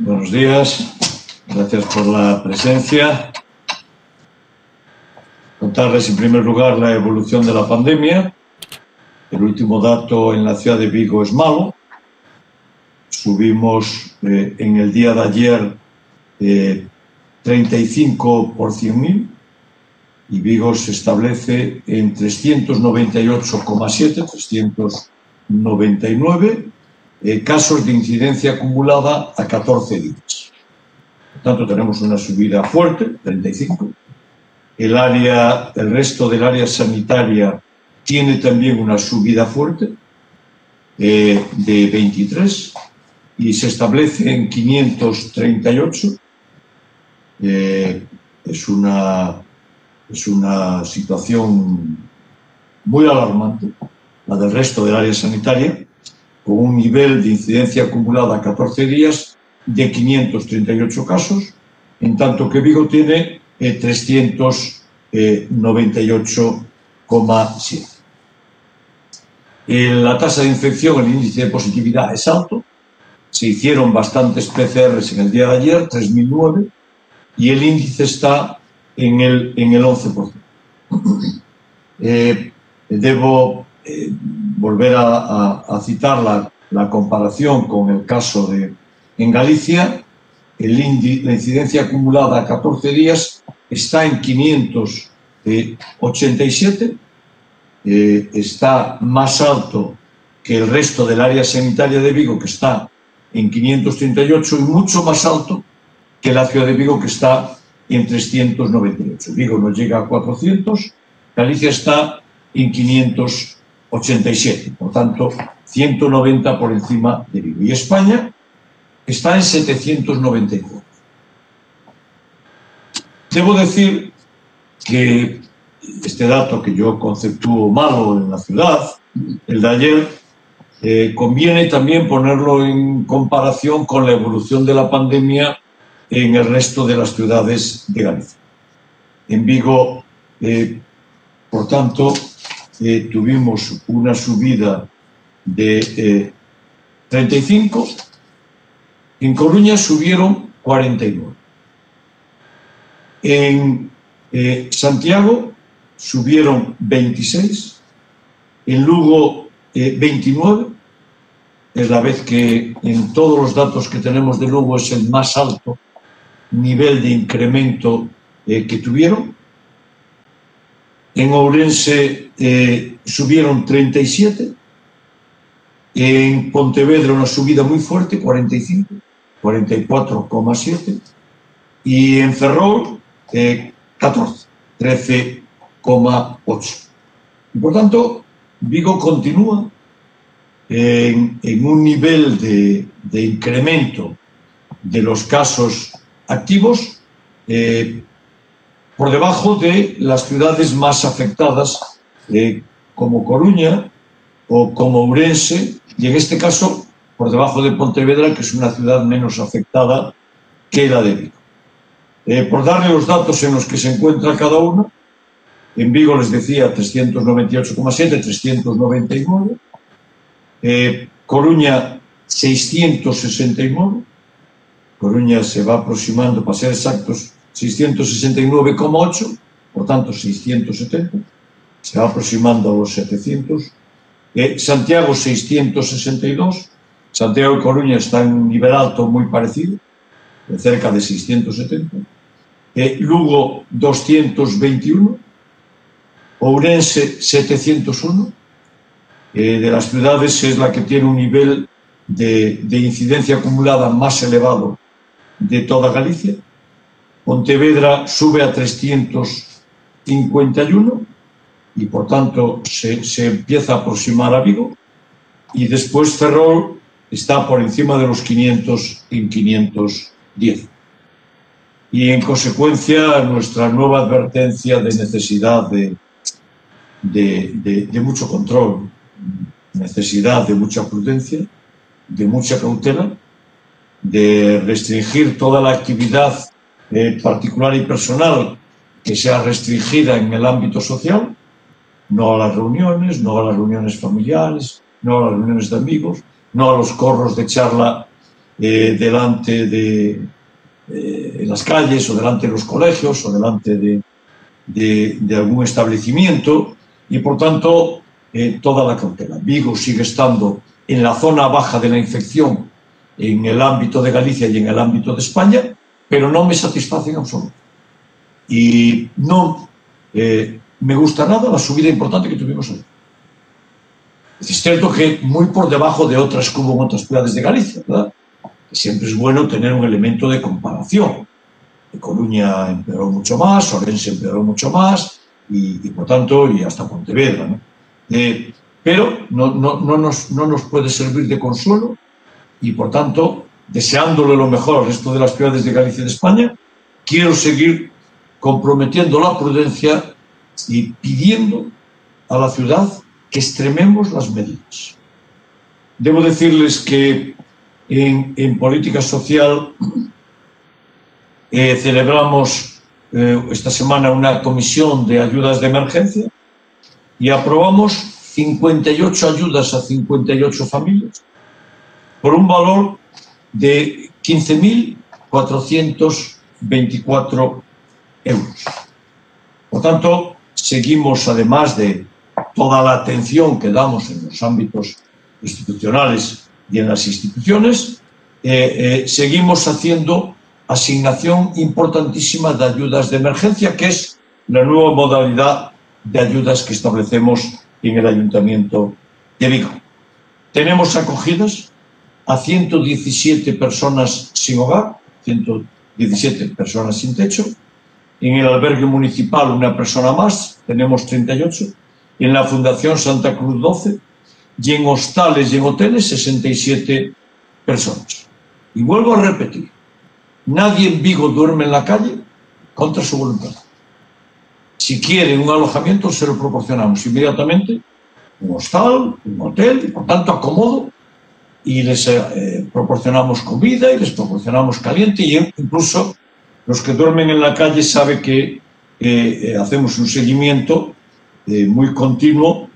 Buenos días, gracias por la presencia. Contarles en primer lugar la evolución de la pandemia. El último dato en la ciudad de Vigo es malo. Subimos en el día de ayer 35 por 100.000 y Vigo se establece en 398,7, 399 casos de incidencia acumulada a 14 días. Por tanto, tenemos una subida fuerte, 35. El resto del área sanitaria tiene también una subida fuerte de 23 y se establece en 538. Es una situación muy alarmante, la del resto del área sanitaria, con un nivel de incidencia acumulada a 14 días de 538 casos, en tanto que Vigo tiene 398,7. La tasa de infección, el índice de positividad es alto. Se hicieron bastantes PCRs en el día de ayer, 3.009, y el índice está en el 11%. Debo volver a citar la comparación con el caso en Galicia. La incidencia acumulada a 14 días está en 587, está más alto que el resto del área sanitaria de Vigo, que está en 538, y mucho más alto que la ciudad de Vigo, que está en 398. Vigo no llega a 400, Galicia está en 587, por tanto 190 por encima de Vigo. Y España está en 794. Debo decir que este dato que yo conceptúo malo en la ciudad, el de ayer, conviene también ponerlo en comparación con la evolución de la pandemia en el resto de las ciudades de Galicia. En Vigo, por tanto, tuvimos una subida de 35, en Coruña subieron 49, en Santiago subieron 26, en Lugo 29, es la vez que en todos los datos que tenemos de Lugo es el más alto nivel de incremento que tuvieron. En Ourense subieron 37, en Pontevedra una subida muy fuerte, 45, 44,7, y en Ferrol 14, 13,8. Y por tanto, Vigo continúa en un nivel de incremento de los casos activos por debajo de las ciudades más afectadas, como Coruña o como Ourense, y en este caso por debajo de Pontevedra, que es una ciudad menos afectada que la de Vigo. Por darle los datos en los que se encuentra cada uno, en Vigo les decía 398,7, 399, Coruña 669, Coruña se va aproximando, para ser exactos, 669,8, por tanto 670, se va aproximando a los 700. Santiago 662, Santiago y Coruña están en un nivel alto muy parecido, de cerca de 670. Lugo 221, Ourense 701. De las ciudades es la que tiene un nivel de incidencia acumulada más elevado de toda Galicia. Pontevedra sube a 351 y por tanto se empieza a aproximar a Vigo, y después Ferrol está por encima de los 500 en 510. Y en consecuencia nuestra nueva advertencia de necesidad de mucho control, necesidad de mucha prudencia, de mucha cautela, de restringir toda la actividad particular y personal que sea restringida en el ámbito social, no a las reuniones, no a las reuniones familiares, no a las reuniones de amigos, no a los corros de charla delante de en las calles o delante de los colegios o delante de algún establecimiento y, por tanto, toda la cautela. Vigo sigue estando en la zona baja de la infección en el ámbito de Galicia y en el ámbito de España, pero no me satisface en absoluto. Y no me gusta nada la subida importante que tuvimos hoy. Es cierto que muy por debajo de otras que hubo en otras ciudades de Galicia, ¿verdad? Que siempre es bueno tener un elemento de comparación. De Coruña empeoró mucho más, Orense empeoró mucho más, y por tanto, y hasta Pontevedra, ¿no? Pero no nos puede servir de consuelo y, por tanto, deseándole lo mejor al resto de las ciudades de Galicia y de España, quiero seguir comprometiendo la prudencia y pidiendo a la ciudad que extrememos las medidas. Debo decirles que en política social celebramos esta semana una comisión de ayudas de emergencia y aprobamos 58 ayudas a 58 familias por un valor de 15.424 euros. Por tanto, seguimos, además de toda la atención que damos en los ámbitos institucionales y en las instituciones, seguimos haciendo asignación importantísima de ayudas de emergencia, que es la nueva modalidad de ayudas que establecemos en el Ayuntamiento de Vigo. Tenemos acogidas a 117 personas sin hogar, 117 personas sin techo. En el albergue municipal una persona más, tenemos 38. En la Fundación Santa Cruz 12. Y en hostales y en hoteles 67 personas. Y vuelvo a repetir, nadie en Vigo duerme en la calle contra su voluntad. Si quieren un alojamiento, se lo proporcionamos inmediatamente, un hostal, un hotel, y por tanto acomodo, y les proporcionamos comida y les proporcionamos caliente, y incluso los que duermen en la calle saben que hacemos un seguimiento muy continuo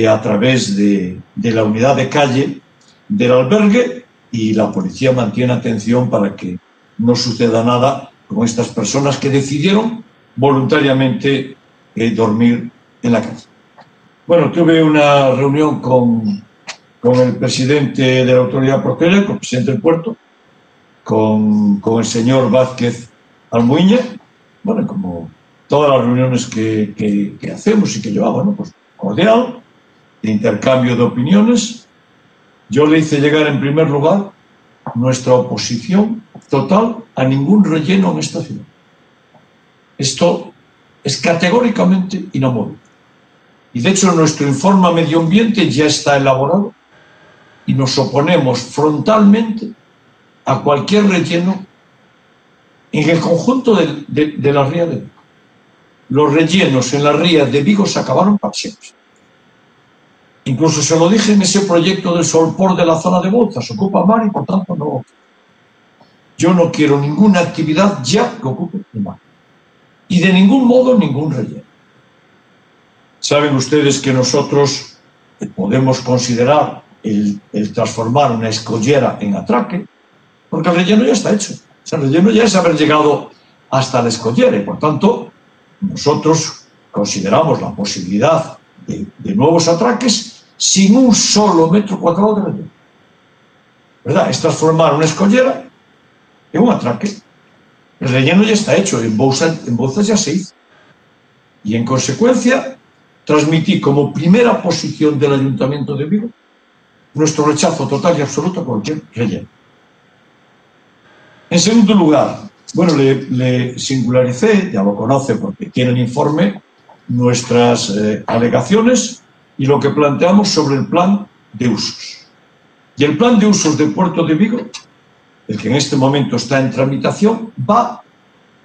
a través de la unidad de calle del albergue, y la policía mantiene atención para que no suceda nada con estas personas que decidieron voluntariamente dormir en la calle. Bueno, tuve una reunión con el presidente de la autoridad portuaria, con el presidente del puerto, con el señor Vázquez Almuiña, bueno, como todas las reuniones que hacemos y que llevamos, ¿no? Pues cordial, de intercambio de opiniones. Yo le hice llegar en primer lugar nuestra oposición total a ningún relleno en esta ciudad. Esto es categóricamente inamovible. Y de hecho nuestro informe a medio ambiente ya está elaborado y nos oponemos frontalmente a cualquier relleno en el conjunto de la ría de Vigo. Los rellenos en la ría de Vigo se acabaron para siempre. Incluso se lo dije en ese proyecto del Solpor de la zona de Bouzas, ocupa mar y por tanto no. Yo no quiero ninguna actividad ya que ocupe el mar. Y de ningún modo ningún relleno. Saben ustedes que nosotros podemos considerar el transformar una escollera en atraque, porque el relleno ya está hecho. O sea, el relleno ya es haber llegado hasta la escollera y por tanto nosotros consideramos la posibilidad de nuevos atraques sin un solo metro cuadrado de relleno. ¿Verdad? Es transformar una escollera en un atraque. El relleno ya está hecho, en Bouzas ya se hizo. Y en consecuencia, transmití como primera posición del Ayuntamiento de Vigo nuestro rechazo total y absoluto a cualquier relleno. En segundo lugar, bueno, le singularicé, ya lo conoce porque tiene el informe, nuestras alegaciones y lo que planteamos sobre el plan de usos. Y el plan de usos del puerto de Vigo, el que en este momento está en tramitación, va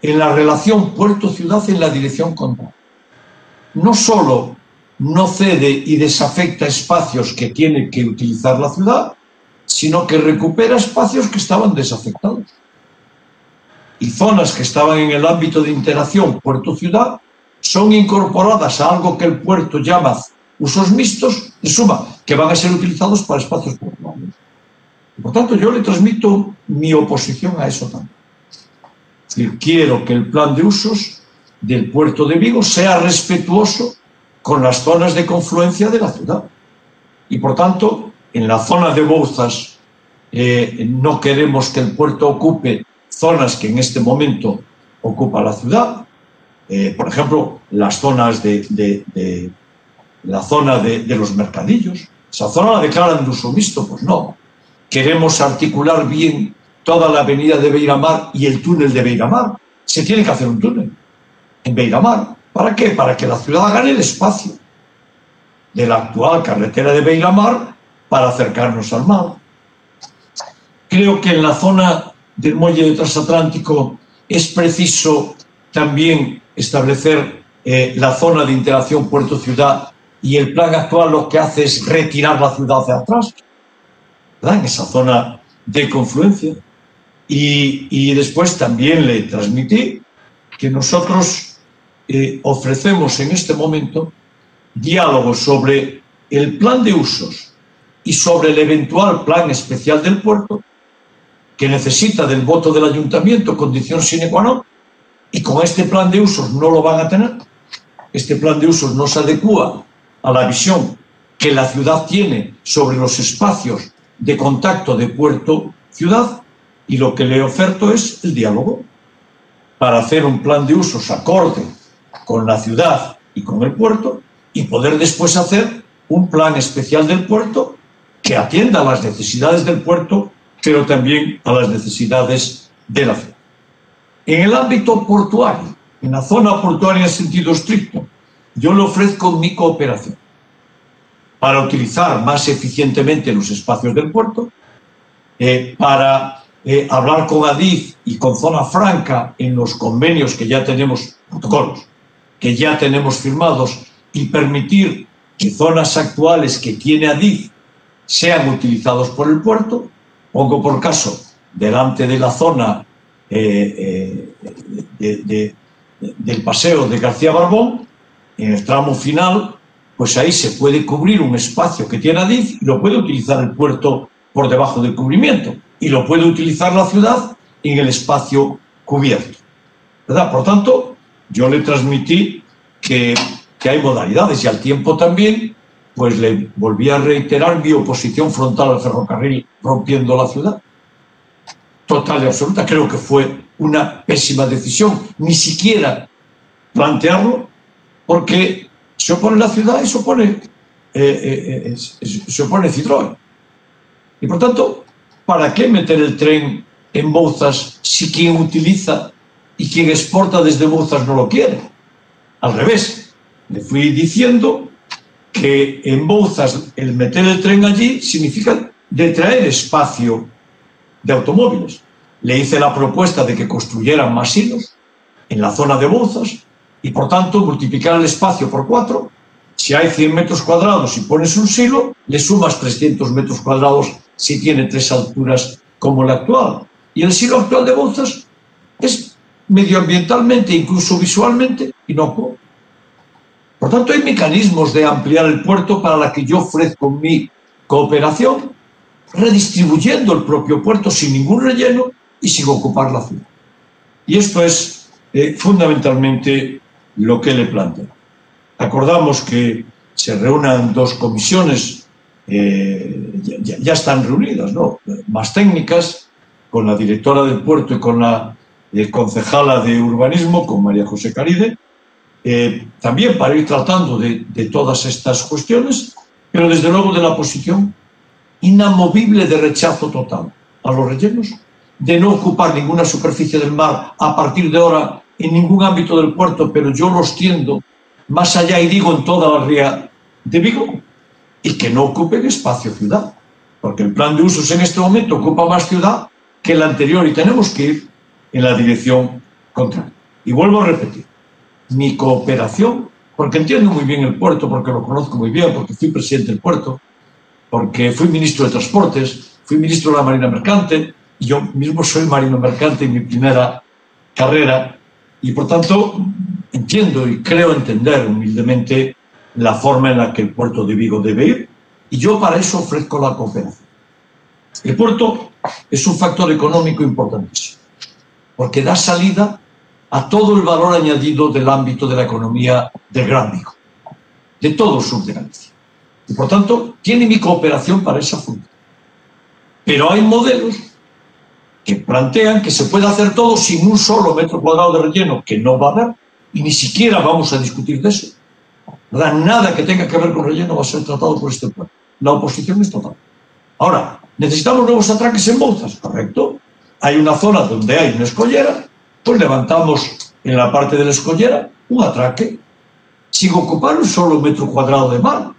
en la relación puerto-ciudad en la dirección contraria. No solo no cede y desafecta espacios que tiene que utilizar la ciudad, sino que recupera espacios que estaban desafectados. Y zonas que estaban en el ámbito de interacción puerto-ciudad son incorporadas a algo que el puerto llama usos mixtos, en suma, que van a ser utilizados para espacios portuarios. Por tanto, yo le transmito mi oposición a eso también. Es decir, quiero que el plan de usos del puerto de Vigo sea respetuoso con las zonas de confluencia de la ciudad. Y, por tanto, en la zona de Bouzas no queremos que el puerto ocupe zonas que en este momento ocupa la ciudad. Por ejemplo, las zonas la zona de los mercadillos. ¿Esa zona la declaran de uso mixto? Pues no. Queremos articular bien toda la avenida de Beiramar y el túnel de Beiramar. Se tiene que hacer un túnel en Beiramar. ¿Para qué? Para que la ciudad gane el espacio de la actual carretera de Beiramar para acercarnos al mar. Creo que en la zona del muelle transatlántico es preciso también establecer la zona de interacción puerto-ciudad, y el plan actual lo que hace es retirar la ciudad hacia atrás, ¿verdad?, en esa zona de confluencia. Y después también le transmití que nosotros ofrecemos en este momento diálogo sobre el plan de usos y sobre el eventual plan especial del puerto, que necesita del voto del ayuntamiento, condición sine qua non, y con este plan de usos no lo van a tener. Este plan de usos no se adecúa a la visión que la ciudad tiene sobre los espacios de contacto de puerto-ciudad, y lo que le oferto es el diálogo para hacer un plan de usos acorde con la ciudad y con el puerto, y poder después hacer un plan especial del puerto que atienda a las necesidades del puerto, pero también a las necesidades de la ciudad. En el ámbito portuario, en la zona portuaria en sentido estricto, yo le ofrezco mi cooperación para utilizar más eficientemente los espacios del puerto, para hablar con Adif y con Zona Franca en los convenios que ya tenemos, protocolos que ya tenemos firmados, y permitir que zonas actuales que tiene Adif sean utilizados por el puerto. Pongo por caso, delante de la zona del paseo de García Barbón, en el tramo final, pues ahí se puede cubrir un espacio que tiene Adif y lo puede utilizar el puerto por debajo del cubrimiento, y lo puede utilizar la ciudad en el espacio cubierto, ¿verdad? Por tanto, yo le transmití que hay modalidades, y al tiempo también pues le volví a reiterar mi oposición frontal al ferrocarril rompiendo la ciudad. Total y absoluta. Creo que fue una pésima decisión ni siquiera plantearlo, porque se opone la ciudad y se opone Citroën. Y por tanto, ¿para qué meter el tren en Bouzas si quien utiliza y quien exporta desde Bouzas no lo quiere? Al revés, le fui diciendo que en Bouzas el meter el tren allí significa detraer espacio de automóviles. Le hice la propuesta de que construyeran más silos en la zona de Bouzas y, por tanto, multiplicar el espacio por 4. Si hay 100 metros cuadrados y pones un silo, le sumas 300 metros cuadrados si tiene 3 alturas como la actual. Y el silo actual de Bouzas es medioambientalmente, incluso visualmente, inocuo. Por tanto, hay mecanismos de ampliar el puerto para la que yo ofrezco mi cooperación, redistribuyendo el propio puerto sin ningún relleno y sin ocupar la ciudad. Y esto es fundamentalmente lo que le planteo. Acordamos que se reúnan 2 comisiones, ya están reunidas, ¿no?, más técnicas, con la directora del puerto y con la concejala de urbanismo, con María José Caride, también para ir tratando de todas estas cuestiones, pero desde luego de la posición inamovible de rechazo total a los rellenos, de no ocupar ninguna superficie del mar a partir de ahora en ningún ámbito del puerto, pero yo los tiendo más allá y digo en toda la ría de Vigo, y que no ocupen espacio ciudad, porque el plan de usos en este momento ocupa más ciudad que el anterior y tenemos que ir en la dirección contraria. Y vuelvo a repetir, mi cooperación, porque entiendo muy bien el puerto, porque lo conozco muy bien, porque fui presidente del puerto, porque fui ministro de Transportes, fui ministro de la Marina Mercante, y yo mismo soy marino mercante en mi primera carrera, y por tanto entiendo y creo entender humildemente la forma en la que el puerto de Vigo debe ir, y yo para eso ofrezco la cooperación. El puerto es un factor económico importantísimo, porque da salida a todo el valor añadido del ámbito de la economía del Gran Vigo, de todo el sur de Galicia. Y por tanto, tiene mi cooperación para esa función. Pero hay modelos que plantean que se puede hacer todo sin un solo metro cuadrado de relleno, que no va a haber, y ni siquiera vamos a discutir de eso. Nada que tenga que ver con relleno va a ser tratado por este pueblo. La oposición es total. Ahora, ¿necesitamos nuevos atraques en Bouzas? Correcto. Hay una zona donde hay una escollera, pues levantamos en la parte de la escollera un atraque sin ocupar un solo metro cuadrado de mar.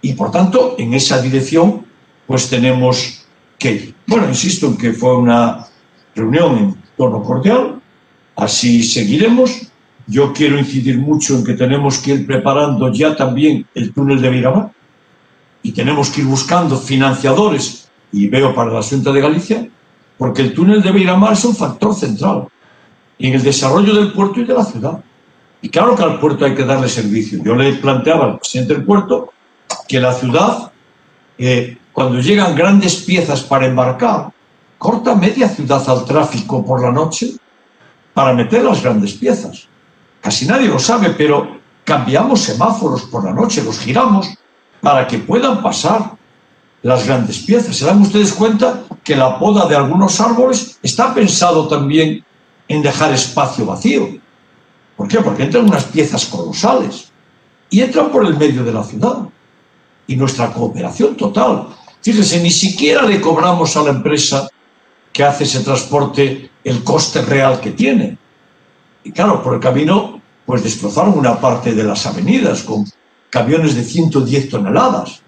Y por tanto, en esa dirección, pues tenemos que ir. Bueno, insisto en que fue una reunión en tono cordial, así seguiremos. Yo quiero incidir mucho en que tenemos que ir preparando ya también el túnel de Beiramar y tenemos que ir buscando financiadores, y veo para la Xunta de Galicia, porque el túnel de Beiramar es un factor central en el desarrollo del puerto y de la ciudad. Y claro que al puerto hay que darle servicio. Yo le planteaba al presidente del puerto que la ciudad, cuando llegan grandes piezas para embarcar, corta media ciudad al tráfico por la noche para meter las grandes piezas. Casi nadie lo sabe, pero cambiamos semáforos por la noche, los giramos para que puedan pasar las grandes piezas. ¿Se dan ustedes cuenta que la poda de algunos árboles está pensado también en dejar espacio vacío? ¿Por qué? Porque entran unas piezas colosales y entran por el medio de la ciudad. Y nuestra cooperación total. Fíjense, ni siquiera le cobramos a la empresa que hace ese transporte el coste real que tiene. Y claro, por el camino, pues destrozaron una parte de las avenidas con camiones de 110 toneladas.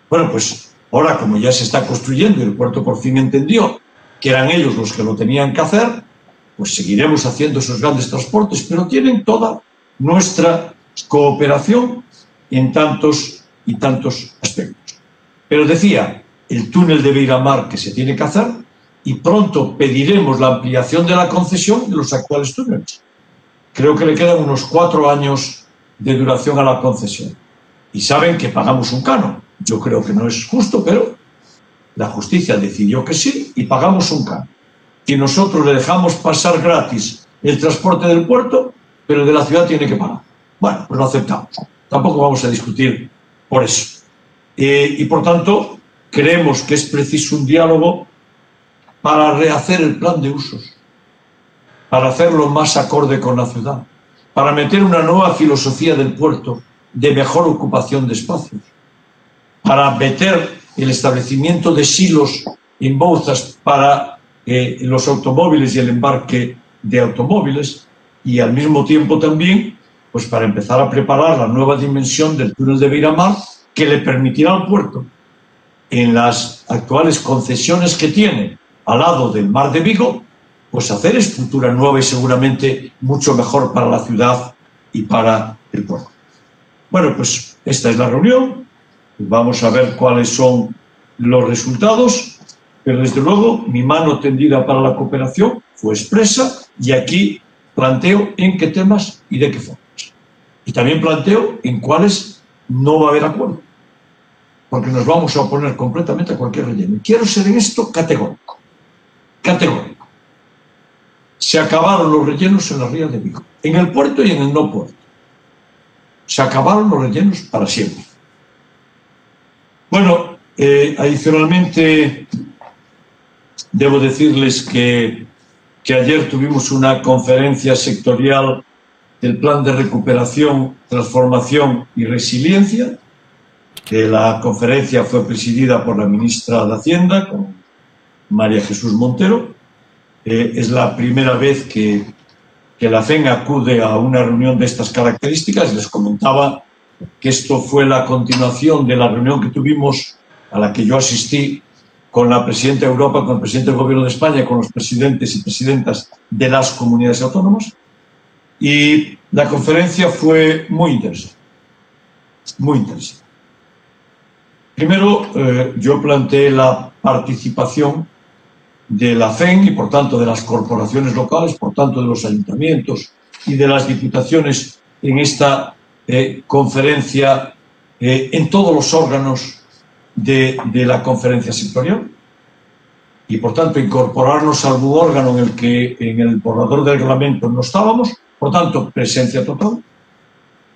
Bueno, pues ahora, como ya se está construyendo y el puerto por fin entendió que eran ellos los que lo tenían que hacer, pues seguiremos haciendo esos grandes transportes, pero tienen toda nuestra cooperación en tantos y tantos aspectos. Pero decía, el túnel de Beiramar que se tiene que hacer, y pronto pediremos la ampliación de la concesión de los actuales túneles. Creo que le quedan unos 4 años de duración a la concesión. Y saben que pagamos un canon. Yo creo que no es justo, pero la justicia decidió que sí y pagamos un canon. Y nosotros le dejamos pasar gratis el transporte del puerto, pero el de la ciudad tiene que pagar. Bueno, pues lo aceptamos. Tampoco vamos a discutir por eso. Y por tanto, creemos que es preciso un diálogo para rehacer el plan de usos, para hacerlo más acorde con la ciudad, para meter una nueva filosofía del puerto de mejor ocupación de espacios, para meter el establecimiento de silos en Bouzas para los automóviles y el embarque de automóviles, y al mismo tiempo también pues para empezar a preparar la nueva dimensión del túnel de Beiramar, que le permitirá al puerto, en las actuales concesiones que tiene al lado del mar de Vigo, pues hacer estructura nueva y seguramente mucho mejor para la ciudad y para el puerto. Bueno, pues esta es la reunión. Vamos a ver cuáles son los resultados, pero desde luego mi mano tendida para la cooperación fue expresa y aquí planteo en qué temas y de qué formas. Y también planteo en cuáles no va a haber acuerdo, porque nos vamos a oponer completamente a cualquier relleno. Y quiero ser en esto categórico. Categórico. Se acabaron los rellenos en la ría de Vigo, en el puerto y en el no puerto. Se acabaron los rellenos para siempre. Bueno, adicionalmente debo decirles que ayer tuvimos una conferencia sectorial del Plan de Recuperación, Transformación y Resiliencia. La conferencia fue presidida por la ministra de Hacienda, con María Jesús Montero. Es la primera vez que la FEN acude a una reunión de estas características. Les comentaba que esto fue la continuación de la reunión que tuvimos, a la que yo asistí, con la presidenta de Europa, con el presidente del Gobierno de España, con los presidentes y presidentas de las comunidades autónomas. Y la conferencia fue muy interesante. Muy interesante. Primero, yo planteé la participación de la FEN y, por tanto, de las corporaciones locales, por tanto, de los ayuntamientos y de las diputaciones en esta conferencia, en todos los órganos de la conferencia sectorial. y por tanto incorporarnos a algún órgano en el que en el borrador del reglamento no estábamos, por tanto presencia total.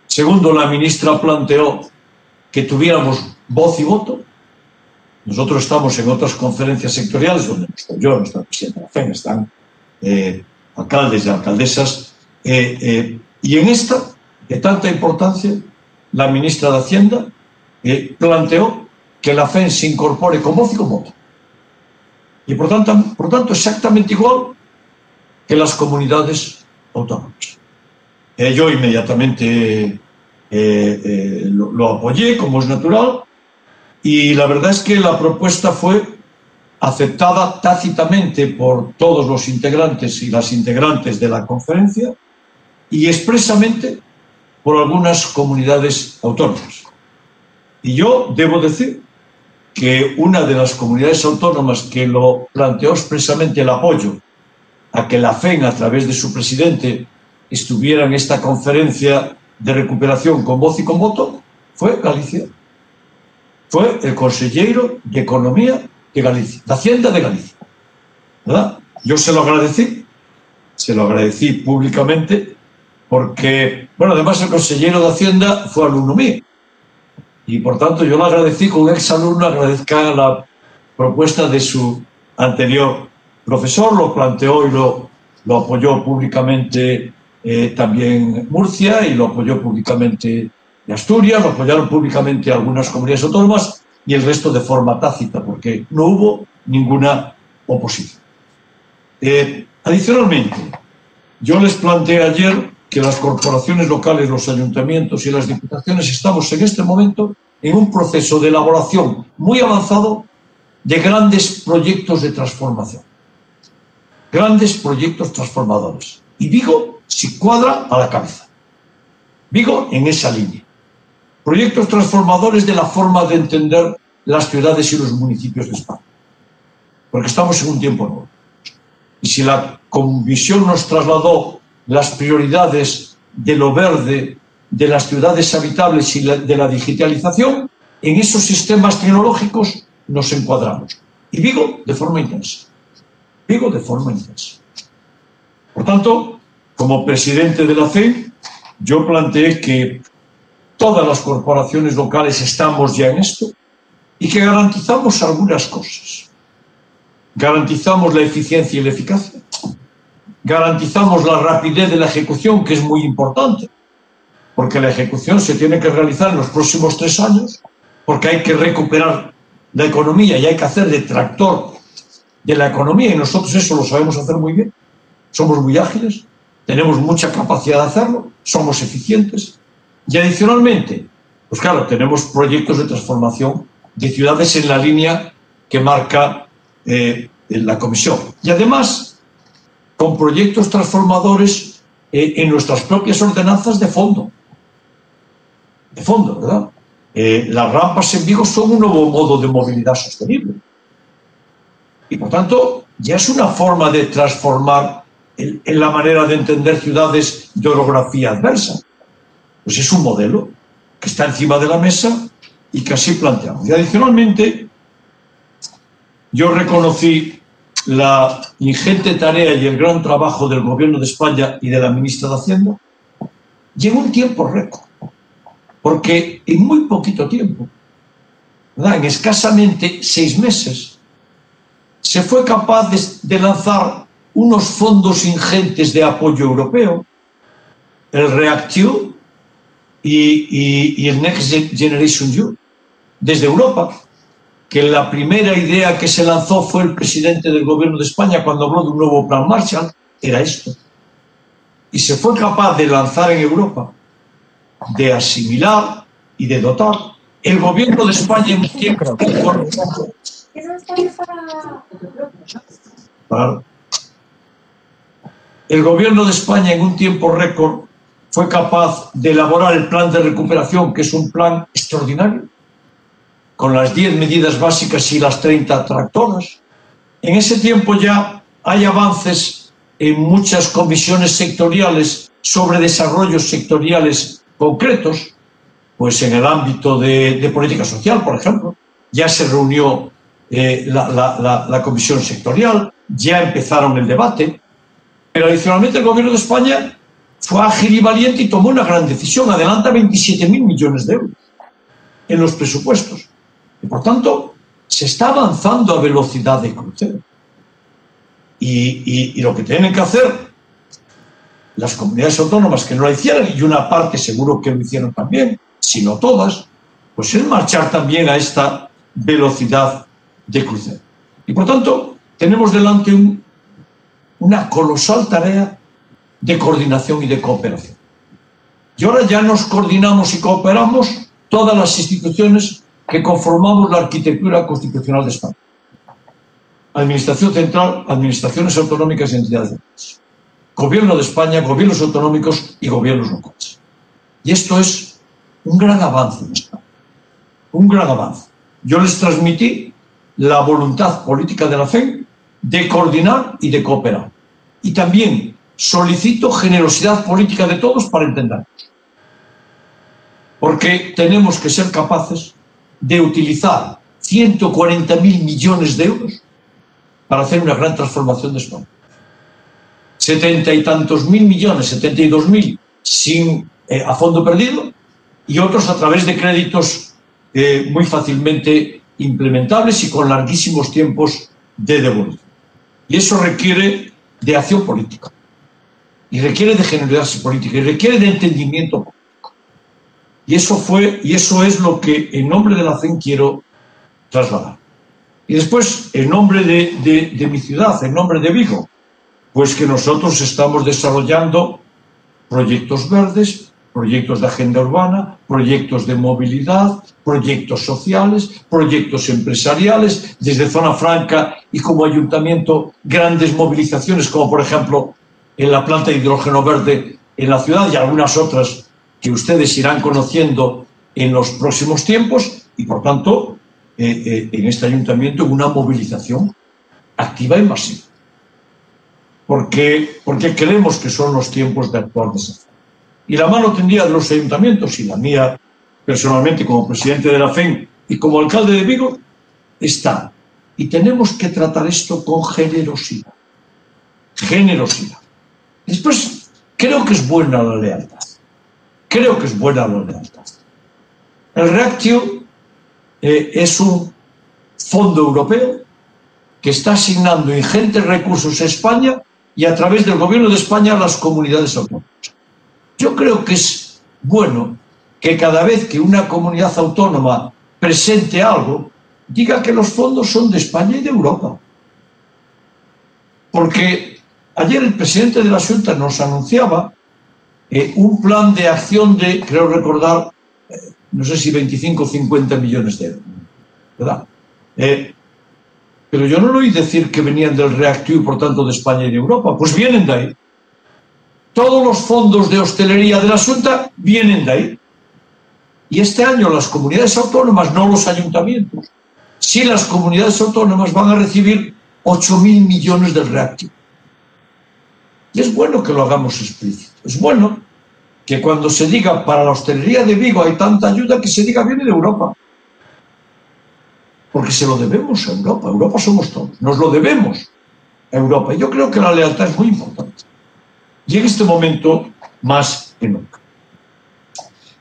Segundo, la ministra planteó que tuviéramos voz y voto. Nosotros estamos en otras conferencias sectoriales donde no estoy yo, no está el presidente de la FEN, están alcaldes y alcaldesas, y en esta, de tanta importancia, la ministra de Hacienda planteó que la FEN se incorpore con voz y con voto. Y por tanto exactamente igual que las comunidades autónomas. Yo inmediatamente lo apoyé, como es natural, y la verdad es que la propuesta fue aceptada tácitamente por todos los integrantes y las integrantes de la conferencia y expresamente por algunas comunidades autónomas. Y yo debo decir que una de las comunidades autónomas que lo planteó expresamente el apoyo a que la FEN, a través de su presidente, estuviera en esta conferencia de recuperación con voz y con voto, fue Galicia. Fue el consejero de Economía de Galicia, de Hacienda de Galicia, ¿verdad? Yo se lo agradecí públicamente porque, bueno, además el consejero de Hacienda fue alumno mío y por tanto yo lo agradecí con un exalumno, agradezca la propuesta de su anterior profesor, lo planteó y lo apoyó públicamente también Murcia y lo apoyó públicamente de Asturias, lo apoyaron públicamente algunas comunidades autónomas y el resto de forma tácita, porque no hubo ninguna oposición. Adicionalmente, yo les planteé ayer que las corporaciones locales, los ayuntamientos y las diputaciones estamos en este momento en un proceso de elaboración muy avanzado de grandes proyectos de transformación. Grandes proyectos transformadores. Y Vigo se cuadra a la cabeza. Vigo en esa línea. Proyectos transformadores de la forma de entender las ciudades y los municipios de España. Porque estamos en un tiempo nuevo. Y si la Comisión nos trasladó las prioridades de lo verde, de las ciudades habitables y de la digitalización, en esos sistemas tecnológicos nos encuadramos. Y Vigo de forma intensa. Vigo de forma intensa. Por tanto, como presidente de la FEN, yo planteé que todas las corporaciones locales estamos ya en esto y que garantizamos algunas cosas. Garantizamos la eficiencia y la eficacia. Garantizamos la rapidez de la ejecución, que es muy importante, porque la ejecución se tiene que realizar en los próximos 3 años, porque hay que recuperar la economía y hay que hacer de tractor de la economía, y nosotros eso lo sabemos hacer muy bien. Somos muy ágiles, tenemos mucha capacidad de hacerlo, somos eficientes. Y adicionalmente, pues claro, tenemos proyectos de transformación de ciudades en la línea que marca la Comisión. Y además, con proyectos transformadores en nuestras propias ordenanzas de fondo. De fondo, ¿verdad? Las rampas en Vigo son un nuevo modo de movilidad sostenible. Y por tanto, ya es una forma de transformar en la manera de entender ciudades de orografía adversa. Pues es un modelo que está encima de la mesa y que así planteamos. Y adicionalmente, yo reconocí la ingente tarea y el gran trabajo del Gobierno de España y de la ministra de Hacienda, y en un tiempo récord, porque en muy poquito tiempo, ¿verdad?, en escasamente 6 meses, se fue capaz de lanzar unos fondos ingentes de apoyo europeo, el REACT-EU y el Next Generation EU, desde Europa, que la primera idea que se lanzó fue el presidente del Gobierno de España cuando habló de un nuevo plan Marshall, era esto. Y se fue capaz de lanzar en Europa, de asimilar y de dotar. El Gobierno de España en un tiempo récord. El Gobierno de España en un tiempo récord fue capaz de elaborar el plan de recuperación, que es un plan extraordinario, con las 10 medidas básicas y las 30 tractoras. En ese tiempo ya hay avances en muchas comisiones sectoriales sobre desarrollos sectoriales concretos, pues en el ámbito de política social, por ejemplo, ya se reunió la comisión sectorial, ya empezaron el debate, pero adicionalmente el gobierno de España fue ágil y valiente y tomó una gran decisión, adelanta 27.000 millones de euros en los presupuestos. Y por tanto, se está avanzando a velocidad de crucero. Y lo que tienen que hacer las comunidades autónomas que no la hicieran, y una parte seguro que lo hicieron también, si no todas, pues es marchar también a esta velocidad de crucero. Y por tanto, tenemos delante una colosal tarea de coordinación y de cooperación. Y ahora ya nos coordinamos y cooperamos todas las instituciones que conformamos la arquitectura constitucional de España. Administración central, administraciones autonómicas y entidades de país. Gobierno de España, gobiernos autonómicos y gobiernos locales. Y esto es un gran avance en España. Un gran avance. Yo les transmití la voluntad política de la FEM de coordinar y de cooperar. Y también solicito generosidad política de todos para entendernos. Porque tenemos que ser capaces de utilizar 140.000 millones de euros para hacer una gran transformación de España. 70 y tantos mil millones, 72.000 a fondo perdido, y otros a través de créditos muy fácilmente implementables y con larguísimos tiempos de devolución. Y eso requiere de acción política, y requiere de generosidad política, y requiere de entendimiento político. Y eso es lo que en nombre de la FEM quiero trasladar. Y después, en nombre de mi ciudad, en nombre de Vigo, pues que nosotros estamos desarrollando proyectos verdes, proyectos de agenda urbana, proyectos de movilidad, proyectos sociales, proyectos empresariales, desde Zona Franca y como ayuntamiento grandes movilizaciones, como por ejemplo en la planta de hidrógeno verde en la ciudad y algunas otras que ustedes irán conociendo en los próximos tiempos, y por tanto en este ayuntamiento una movilización activa y masiva. Porque creemos que son los tiempos de actuar de esa forma. Y la mano tendría de los ayuntamientos, y la mía personalmente como presidente de la FEM y como alcalde de Vigo, está. Y tenemos que tratar esto con generosidad. Generosidad. Después, creo que es buena la lealtad. Creo que es buena la lealtad. El React-EU es un fondo europeo que está asignando ingentes recursos a España y a través del gobierno de España a las comunidades autónomas. Yo creo que es bueno que cada vez que una comunidad autónoma presente algo, diga que los fondos son de España y de Europa. Porque ayer el presidente de la Xunta nos anunciaba un plan de acción de, creo recordar, no sé si 25 o 50 millones de euros, ¿verdad? Pero yo no lo oí decir que venían del React-EU, por tanto de España y de Europa. Pues vienen de ahí. Todos los fondos de hostelería de la Xunta vienen de ahí. Y este año las comunidades autónomas, no los ayuntamientos, sí las comunidades autónomas van a recibir 8.000 millones del React-EU. Y es bueno que lo hagamos explícito. Es bueno que cuando se diga para la hostelería de Vigo hay tanta ayuda, que se diga viene de Europa. Porque se lo debemos a Europa. Europa somos todos. Nos lo debemos a Europa. Y yo creo que la lealtad es muy importante. Y en este momento, más que nunca.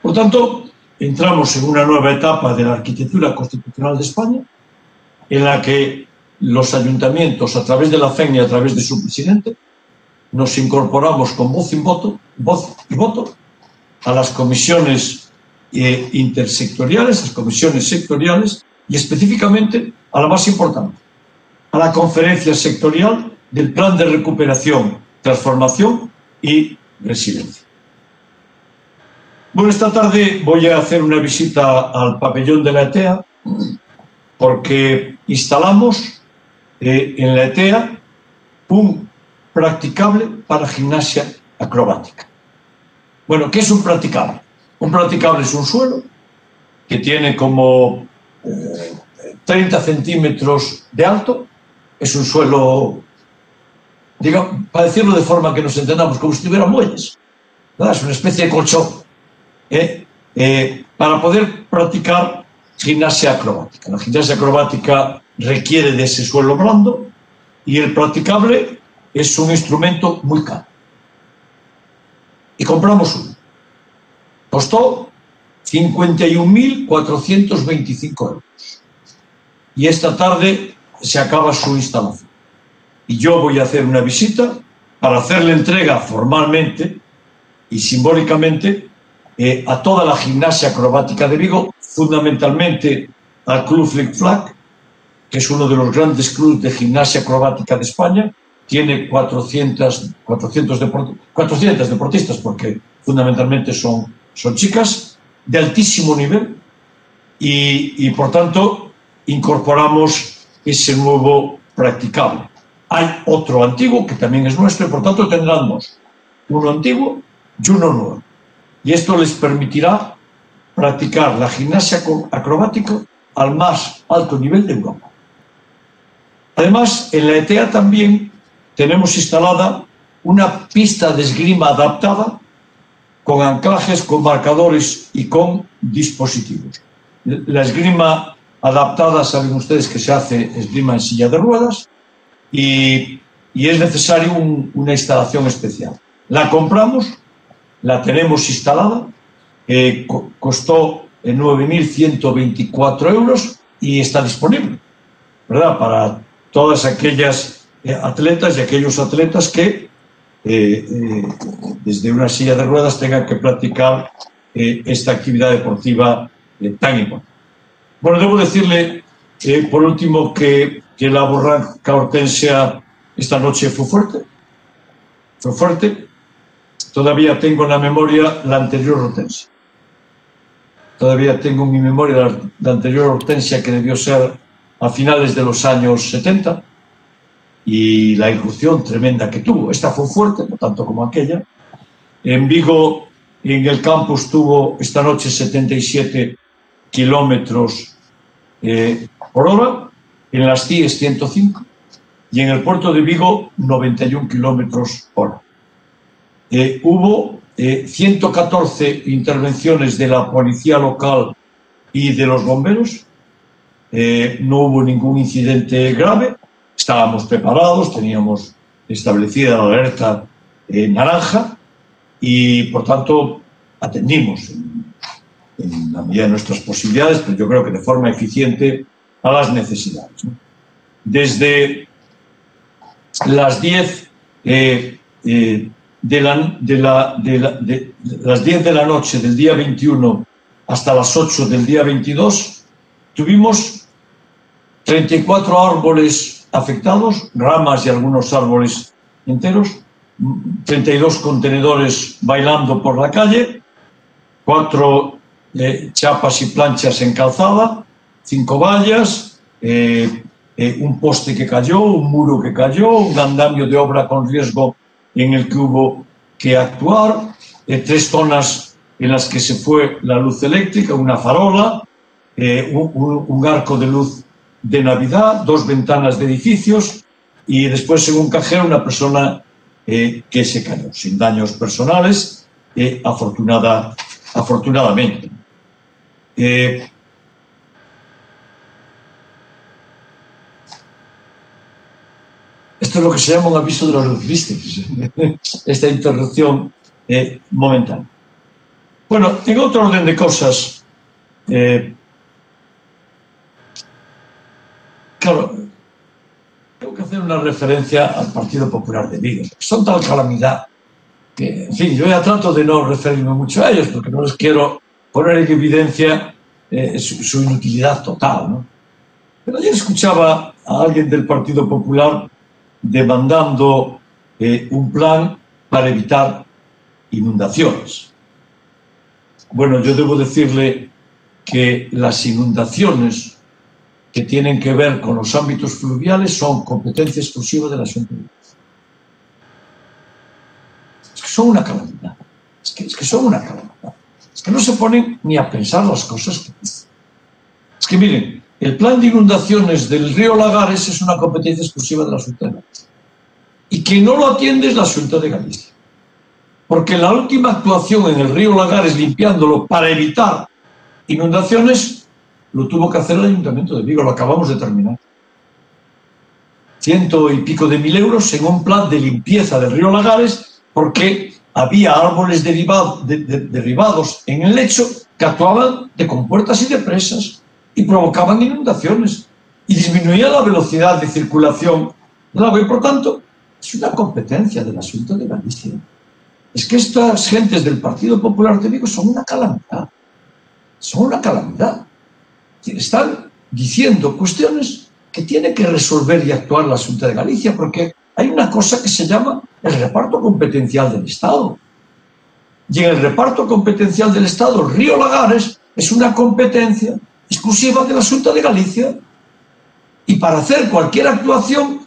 Por tanto, entramos en una nueva etapa de la arquitectura constitucional de España, en la que los ayuntamientos, a través de la FEM y a través de su presidente, nos incorporamos con voz y voto a las comisiones intersectoriales, las comisiones sectoriales, y específicamente a la más importante, a la conferencia sectorial del Plan de Recuperación, Transformación y Resiliencia. Bueno, esta tarde voy a hacer una visita al pabellón de la ETEA, porque instalamos en la ETEA un practicable para gimnasia acrobática. Bueno, ¿qué es un practicable? Un practicable es un suelo que tiene como 30 centímetros de alto, es un suelo, digamos, para decirlo de forma que nos entendamos, como si tuviera muelles, ¿verdad? Es una especie de colchón, para poder practicar gimnasia acrobática. La gimnasia acrobática requiere de ese suelo blando, y el practicable es un instrumento muy caro. Y compramos uno. Costó 51.425 euros. Y esta tarde se acaba su instalación. Y yo voy a hacer una visita para hacerle entrega formalmente y simbólicamente a toda la gimnasia acrobática de Vigo, fundamentalmente al Club Flick Flack, que es uno de los grandes clubes de gimnasia acrobática de España. Tiene 400 deportistas, porque fundamentalmente son chicas de altísimo nivel, y por tanto incorporamos ese nuevo practicable. Hay otro antiguo que también es nuestro, y por tanto tendremos uno antiguo y uno nuevo. Y esto les permitirá practicar la gimnasia acrobática al más alto nivel de Europa. Además, en la ETEA también tenemos instalada una pista de esgrima adaptada con anclajes, con marcadores y con dispositivos. La esgrima adaptada, saben ustedes que se hace esgrima en silla de ruedas, y es necesario una instalación especial. La compramos, la tenemos instalada, costó 9.124 euros y está disponible, ¿verdad?, para todas aquellas atletas y aquellos atletas que desde una silla de ruedas tengan que practicar esta actividad deportiva tan importante. Bueno, debo decirle por último que la borrasca Hortensia esta noche fue fuerte. Todavía tengo en la memoria la anterior Hortensia. Todavía tengo en mi memoria la anterior Hortensia, que debió ser a finales de los años 70, y la irrupción tremenda que tuvo. Esta fue fuerte, no tanto como aquella. En Vigo, en el campus, tuvo esta noche 77 kilómetros por hora, en las CIES 105, y en el puerto de Vigo 91 kilómetros por hora. Hubo 114 intervenciones de la policía local y de los bomberos. No hubo ningún incidente grave. Estábamos preparados, teníamos establecida la alerta naranja, y por tanto atendimos en la medida de nuestras posibilidades, pero yo creo que de forma eficiente, a las necesidades, ¿no? Desde las 10 las 10 de la noche del día 21 hasta las 8 del día 22, tuvimos 34 árboles afectados, ramas y algunos árboles enteros, 32 contenedores bailando por la calle, 4 chapas y planchas en calzada, 5 vallas, un poste que cayó, un muro que cayó, un andamio de obra con riesgo en el que hubo que actuar, 3 zonas en las que se fue la luz eléctrica, una farola, un arco de luz de Navidad, 2 ventanas de edificios, y después en un cajero una persona que se cayó, sin daños personales, afortunadamente. Esto es lo que se llama un aviso de los electricistas, esta interrupción momentánea. Bueno, en otro orden de cosas, claro, tengo que hacer una referencia al Partido Popular de Vigo. Son tal calamidad que, en fin, yo ya trato de no referirme mucho a ellos, porque no les quiero poner en evidencia su inutilidad total, ¿no? Pero ayer escuchaba a alguien del Partido Popular demandando un plan para evitar inundaciones. Bueno, yo debo decirle que las inundaciones que tienen que ver con los ámbitos fluviales son competencia exclusiva de la Xunta de Galicia. Es que son una calamidad. Es que son una calamidad. Es que no se ponen ni a pensar las cosas que dicen. Es que miren, el plan de inundaciones del río Lagares es una competencia exclusiva de la Xunta de Galicia. Y quien no lo atiende es la Xunta de Galicia. Porque la última actuación en el río Lagares, limpiándolo para evitar inundaciones, lo tuvo que hacer el Ayuntamiento de Vigo, lo acabamos de terminar. ciento y pico de mil euros en un plan de limpieza del río Lagares porque había árboles derribados en el lecho que actuaban de compuertas y de presas y provocaban inundaciones y disminuían la velocidad de circulación del agua y, por tanto, es una competencia de la Xunta de Galicia. Es que estas gentes del Partido Popular de Vigo son una calamidad. Son una calamidad. Están diciendo cuestiones que tiene que resolver y actuar la Xunta de Galicia, porque hay una cosa que se llama el reparto competencial del Estado. Y en el reparto competencial del Estado, el río Lagares es una competencia exclusiva de la Xunta de Galicia. Y para hacer cualquier actuación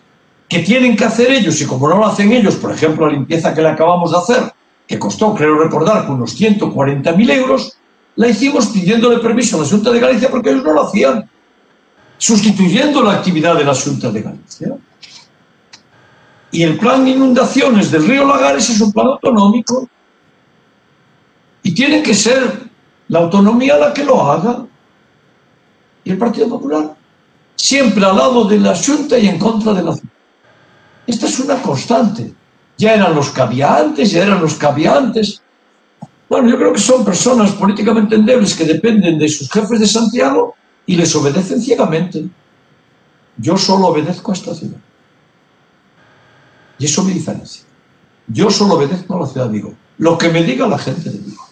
que tienen que hacer ellos, y como no lo hacen ellos, por ejemplo, la limpieza que le acabamos de hacer, que costó, creo recordar, con unos 140.000 euros, la hicimos pidiéndole permiso a la Xunta de Galicia porque ellos no lo hacían, sustituyendo la actividad de la Xunta de Galicia. Y el plan de inundaciones del río Lagares es un plan autonómico y tiene que ser la autonomía la que lo haga. Y el Partido Popular siempre al lado de la Xunta y en contra de la ciudad. Esta es una constante. Ya eran los que había antes. Bueno, yo creo que son personas políticamente endebles que dependen de sus jefes de Santiago y les obedecen ciegamente. Yo solo obedezco a esta ciudad. Y eso me diferencia. Yo solo obedezco a la ciudad de Vigo. Lo que me diga la gente de Vigo.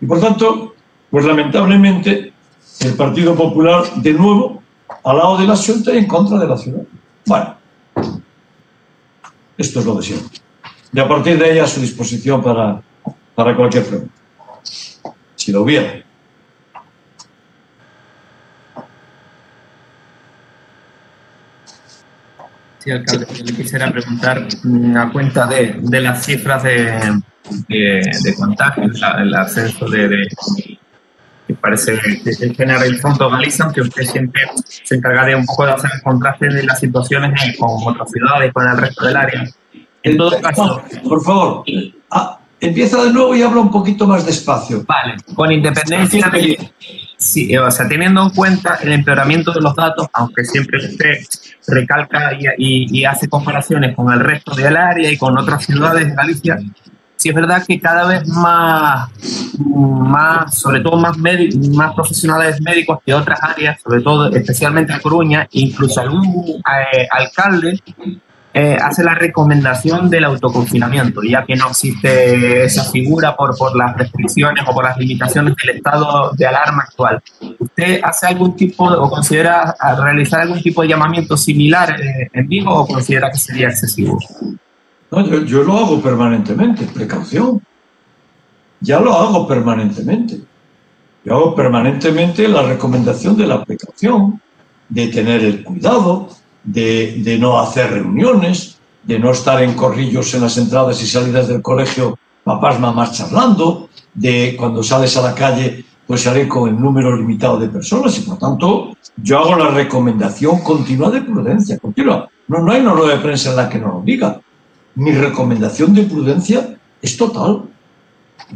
Y por tanto, pues lamentablemente, el Partido Popular, de nuevo, al lado de la Xunta y en contra de la ciudad. Bueno, esto es lo de siempre. Y a partir de ahí a su disposición para cualquier pregunta. Si lo hubiera. Sí, alcalde, yo le quisiera preguntar a cuenta de las cifras de contagios, el ascenso que parece que genera el Fondo Galicia, aunque usted siempre se encarga de un poco de hacer el contraste de las situaciones con otras ciudades, con el resto del área. En todo caso... Por favor, empieza de nuevo y habla un poquito más despacio. Vale, con independencia de... Sí, o sea, teniendo en cuenta el empeoramiento de los datos, aunque siempre usted recalca y hace comparaciones con el resto del área y con otras ciudades de Galicia, sí es verdad que cada vez más sobre todo más profesionales médicos que otras áreas, sobre todo especialmente en Coruña, incluso algún alcalde hace la recomendación del autoconfinamiento, ya que no existe esa figura por las restricciones o por las limitaciones del estado de alarma actual. ¿Usted hace algún tipo o considera realizar algún tipo de llamamiento similar en Vigo o considera que sería excesivo? No, yo lo hago permanentemente, precaución. Ya lo hago permanentemente. Yo hago permanentemente la recomendación de la precaución, de tener el cuidado, de no hacer reuniones, de no estar en corrillos en las entradas y salidas del colegio, papás, mamás charlando, de cuando sales a la calle, pues salir con el número limitado de personas y, por tanto, yo hago la recomendación continua de prudencia, continua. No hay una rueda de prensa en la que no lo diga. Mi recomendación de prudencia es total.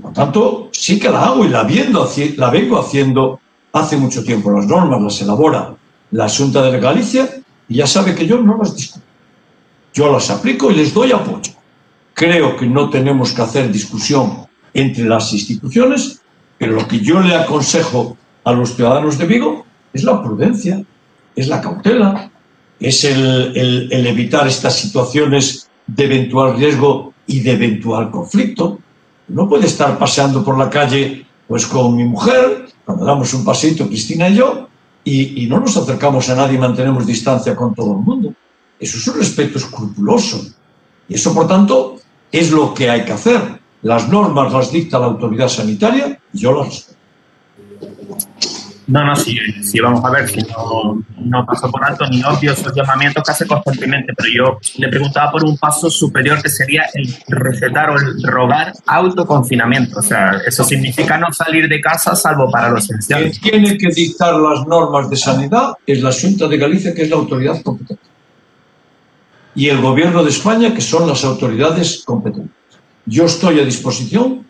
Por tanto, sí que la hago y la vengo haciendo hace mucho tiempo. Las normas las elabora la Xunta de Galicia y ya sabe que yo no las discuto. Yo las aplico y les doy apoyo. Creo que no tenemos que hacer discusión entre las instituciones, pero lo que yo le aconsejo a los ciudadanos de Vigo es la prudencia, es la cautela, es el evitar estas situaciones de eventual riesgo y de eventual conflicto. No puede estar paseando por la calle pues con mi mujer, cuando damos un paseito Cristina y yo, y no nos acercamos a nadie y mantenemos distancia con todo el mundo. Eso es un respeto escrupuloso. Y eso, por tanto, es lo que hay que hacer. Las normas las dicta la autoridad sanitaria y yo las respeto. No, sí, vamos a ver, si no paso por alto ni obvio esos llamamientos que hace constantemente, pero yo le preguntaba por un paso superior que sería el recetar o el rogar autoconfinamiento. O sea, eso significa no salir de casa salvo para lo esencial. Quien tiene que dictar las normas de sanidad es la Xunta de Galicia, que es la autoridad competente. Y el Gobierno de España, que son las autoridades competentes. Yo estoy a disposición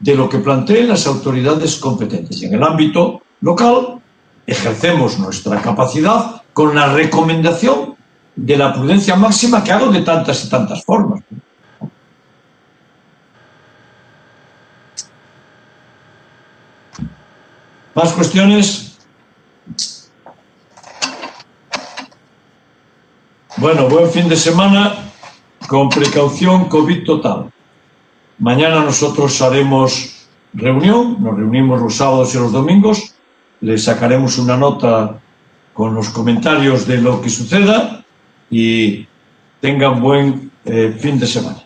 de lo que planteen las autoridades competentes. Y en el ámbito local ejercemos nuestra capacidad con la recomendación de la prudencia máxima que hago de tantas y tantas formas. ¿Más cuestiones? Bueno, buen fin de semana, con precaución, COVID total. Mañana nosotros haremos reunión, nos reunimos los sábados y los domingos, le sacaremos una nota con los comentarios de lo que suceda y tengan buen fin de semana.